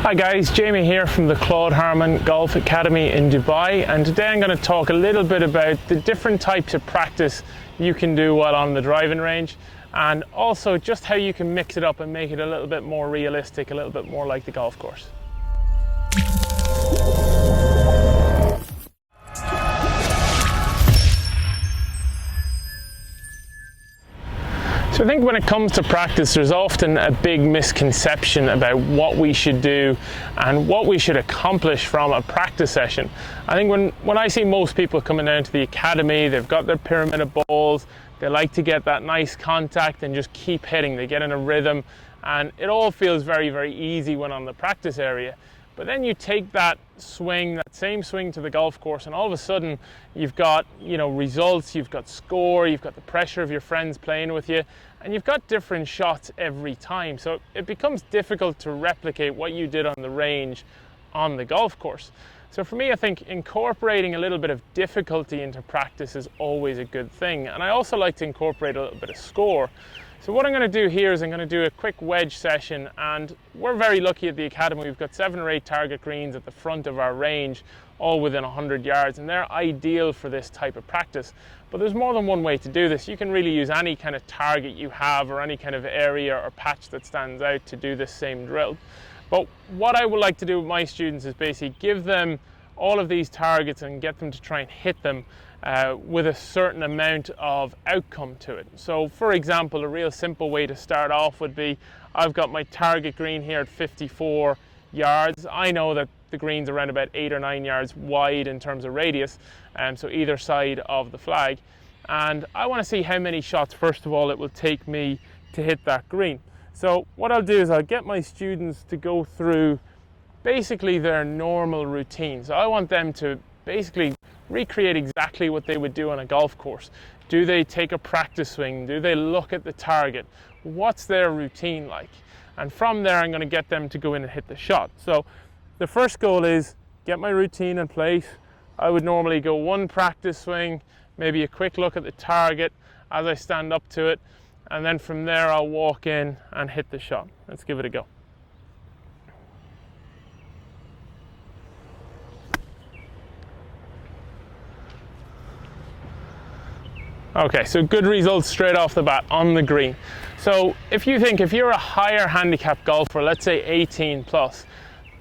Hi guys, Jamie here from the Claude Harmon Golf Academy in Dubai, and today I'm going to talk a little bit about the different types of practice you can do while on the driving range, and also just how you can mix it up and make it a little bit more realistic, a little bit more like the golf course. So I think when it comes to practice, there's often a big misconception about what we should do and what we should accomplish from a practice session. I think when I see most people coming down to the academy, they've got their pyramid of balls, they like to get that nice contact and just keep hitting. They get in a rhythm and it all feels very, very easy when on the practice area. But then you take that swing, that same swing to the golf course, and all of a sudden you've got, results, you've got score, you've got the pressure of your friends playing with you, and you've got different shots every time. So it becomes difficult to replicate what you did on the range on the golf course. So for me, I think incorporating a little bit of difficulty into practice is always a good thing. And I also like to incorporate a little bit of score. So what I'm going to do here is I'm going to do a quick wedge session, and we're very lucky at the academy. We've got 7 or 8 target greens at the front of our range, all within 100 yards, and they're ideal for this type of practice. But there's more than one way to do this. You can really use any kind of target you have or any kind of area or patch that stands out to do this same drill. But what I would like to do with my students is basically give them all of these targets and get them to try and hit them with a certain amount of outcome to it. So for example, a real simple way to start off would be, I've got my target green here at 54 yards. I know that the green's around about 8 or 9 yards wide in terms of radius, so either side of the flag. And I want to see how many shots, first of all, it will take me to hit that green. So what I'll do is I'll get my students to go through basically their normal routine. So I want them to basically recreate exactly what they would do on a golf course. Do they take a practice swing? Do they look at the target? What's their routine like? And from there, I'm going to get them to go in and hit the shot. So the first goal is get my routine in place. I would normally go one practice swing, maybe a quick look at the target as I stand up to it, and then from there I'll walk in and hit the shot. Let's give it a go. Okay, so good results straight off the bat on the green. So if you're a higher handicap golfer, let's say 18 plus,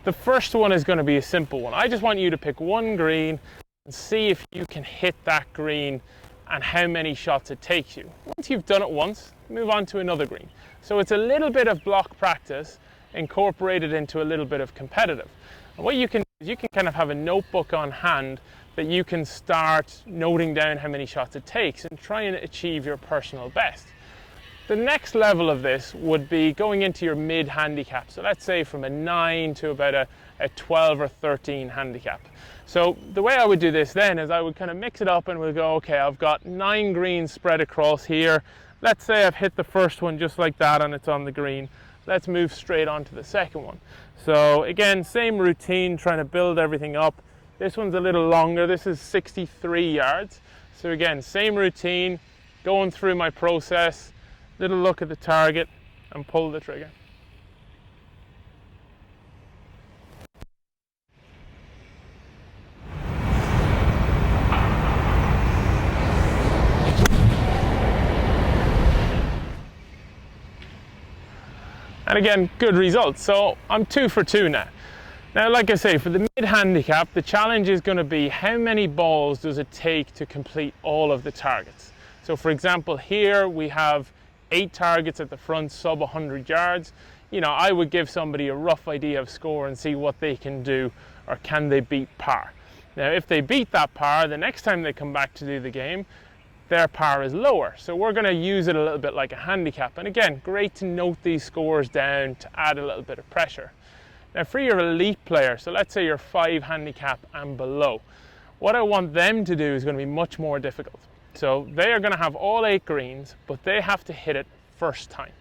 the first one is going to be a simple one. I just want you to pick one green and see if you can hit that green and how many shots it takes you. Once you've done it once, move on to another green. So it's a little bit of block practice incorporated into a little bit of competitive. And what you can do is you can kind of have a notebook on hand that you can start noting down how many shots it takes and try and achieve your personal best. The next level of this would be going into your mid handicap. So let's say from a 9 to about a 12 or 13 handicap. So the way I would do this then is I would kind of mix it up and we'll go, okay, I've got 9 greens spread across here. Let's say I've hit the first one just like that and it's on the green. Let's move straight on to the second one. So again, same routine, trying to build everything up. This one's a little longer. This is 63 yards. So again, same routine, going through my process, little look at the target and pull the trigger. And again, good results. So I'm 2 for 2 now. Now, like I say, for the mid handicap, the challenge is going to be how many balls does it take to complete all of the targets. So for example, here we have 8 targets at the front, sub 100 yards. I would give somebody a rough idea of score and see what they can do, or can they beat par. Now, if they beat that par, the next time they come back to do the game, their par is lower. So we're going to use it a little bit like a handicap. And again, great to note these scores down to add a little bit of pressure. Now for your elite player, so let's say you're 5 handicap and below, what I want them to do is going to be much more difficult. So they are going to have all 8 greens, but they have to hit it first time.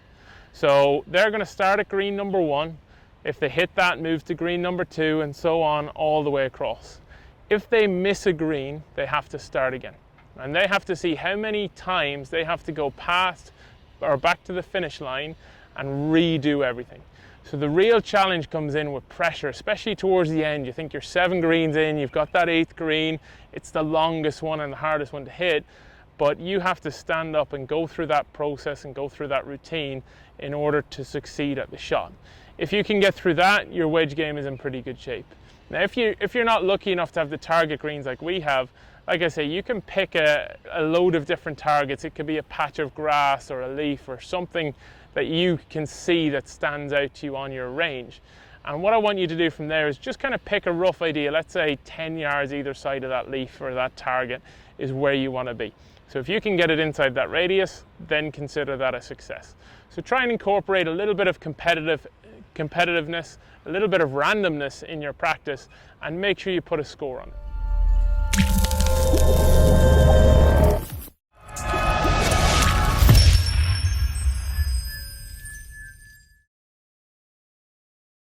So they're going to start at green number 1. If they hit that, move to green number 2, and so on all the way across. If they miss a green, they have to start again. And they have to see how many times they have to go past or back to the finish line and redo everything. So the real challenge comes in with pressure, especially towards the end. You think you're 7 greens in, you've got that 8th green, it's the longest one and the hardest one to hit, but you have to stand up and go through that process and go through that routine in order to succeed at the shot. If you can get through that, your wedge game is in pretty good shape. Now if you're not lucky enough to have the target greens like we have, like I say, you can pick a load of different targets. It could be a patch of grass or a leaf or something that you can see that stands out to you on your range. And what I want you to do from there is just kind of pick a rough idea. Let's say 10 yards either side of that leaf or that target is where you want to be. So if you can get it inside that radius, then consider that a success. So try and incorporate a little bit of competitiveness, a little bit of randomness in your practice, and make sure you put a score on it.